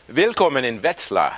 Willkommen in Wetzlar.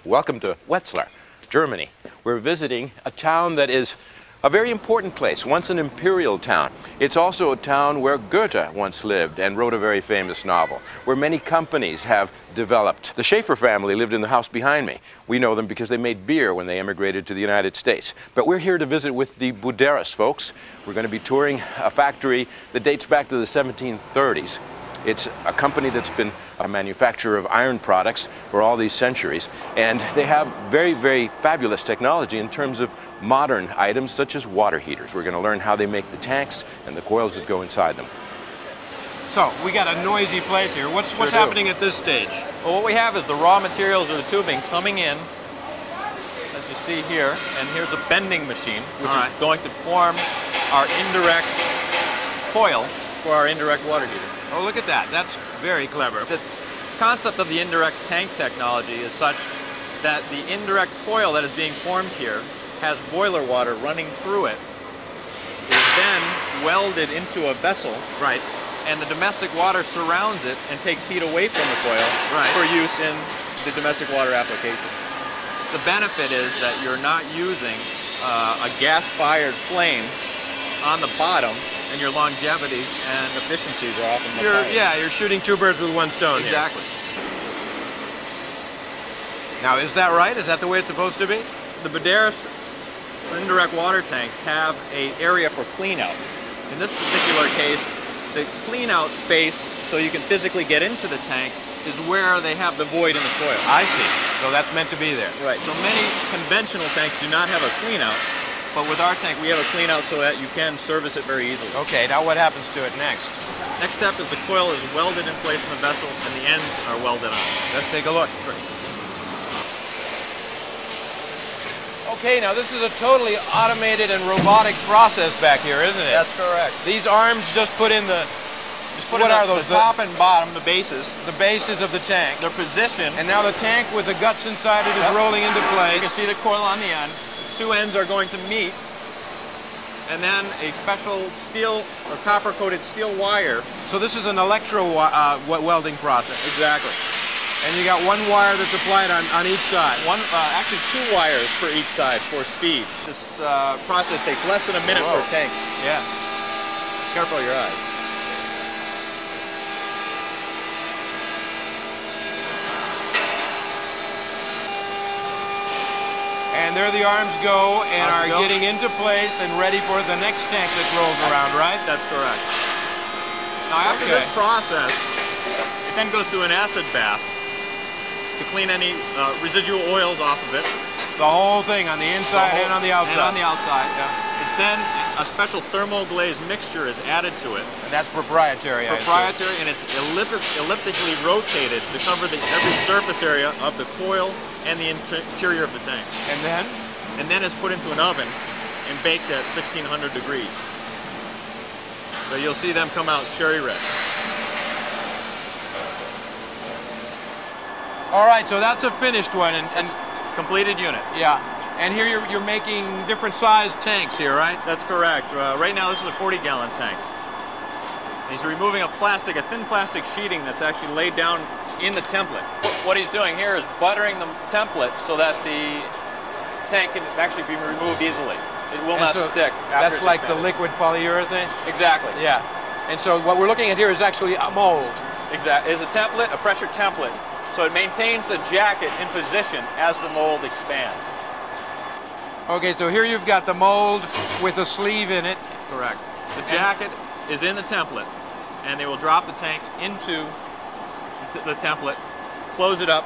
Welcome to Wetzlar, Germany. We're visiting a town that is a very important place, once an imperial town. It's also a town where Goethe once lived and wrote a very famous novel, where many companies have developed. The Schaefer family lived in the house behind me. We know them because they made beer when they immigrated to the United States. But we're here to visit with the Buderus folks. We're going to be touring a factory that dates back to the 1730s. It's a company that's been a manufacturer of iron products for all these centuries, and they have very, very fabulous technology in terms of modern items such as water heaters. We're going to learn how they make the tanks and the coils that go inside them. So, we got a noisy place here. What's happening at this stage? Well, what we have is the raw materials or the tubing coming in, as you see here, and here's a bending machine, which is going to form our indirect coil for our indirect water heater. Oh, look at that. That's very clever. The concept of the indirect tank technology is such that the indirect coil that is being formed here has boiler water running through it. It is then welded into a vessel. Right. And the domestic water surrounds it and takes heat away from the coil for use in the domestic water application. The benefit is that you're not using a gas-fired flame on the bottom, and your longevity and efficiencies are often much higher. Yeah, you're shooting two birds with one stone. Exactly. Now, is that right? Is that the way it's supposed to be? The Buderus indirect water tanks have an area for clean out. In this particular case, the clean out space, so you can physically get into the tank, is where they have the void in the coil. I see. So that's meant to be there. Right. So many conventional tanks do not have a clean out. But with our tank, we have a clean out so that you can service it very easily. Okay, now what happens to it next? Next step is the coil is welded in place in the vessel and the ends are welded on. Let's take a look. Okay, now this is a totally automated and robotic process back here, isn't it? That's correct. These arms just put in the... What are those? The top and bottom, the bases. The bases of the tank. They're positioned. And now the tank with the guts inside it is rolling into place. You can see the coil on the end. Two ends are going to meet, and then a special steel or copper-coated steel wire. So this is an electro welding process. Exactly. And you got one wire that's applied on each side. Actually two wires for each side for speed. This process takes less than a minute per tank. Yeah. Careful of your eyes. And there the arms go and are getting into place and ready for the next tank that rolls around, right? That's correct. Now after this process, it then goes through an acid bath to clean any residual oils off of it. The whole thing on the inside and on the outside. And on the outside, yeah. It's then a special thermal glaze mixture is added to it. And that's proprietary, Proprietary, and it's elliptically rotated to cover every surface area of the coil and the interior of the tank. And then? And then it's put into an oven and baked at 1600 degrees. So you'll see them come out cherry red. All right, so that's a finished one. And completed unit. Yeah. And here you're making different sized tanks here, right? That's correct. Right now this is a 40-gallon tank. And he's removing a thin plastic sheeting that's actually laid down in the template. What he's doing here is buttering the template so that the tank can actually be removed easily. It will not stick. That's like the liquid polyurethane? Exactly. Yeah. And so what we're looking at here is actually a mold. Exactly. It's a template, a pressure template. So it maintains the jacket in position as the mold expands. Okay, so here you've got the mold with a sleeve in it. Correct. The jacket is in the template, and they will drop the tank into the template, close it up,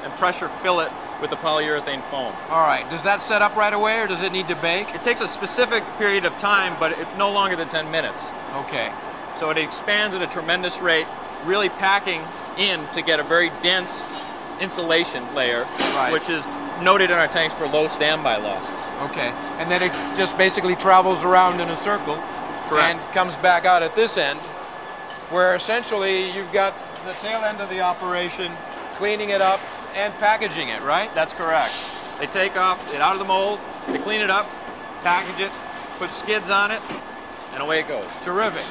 and pressure fill it with the polyurethane foam. All right. Does that set up right away, or does it need to bake? It takes a specific period of time, but no longer than 10 minutes. Okay. So it expands at a tremendous rate, really packing in to get a very dense insulation layer, which is noted in our tanks for low standby losses. Okay. And then it just basically travels around in a circle. Correct. And comes back out at this end, where essentially you've got the tail end of the operation, cleaning it up and packaging it, right? That's correct. They take it out of the mold, they clean it up, package it, put skids on it, and away it goes. Terrific.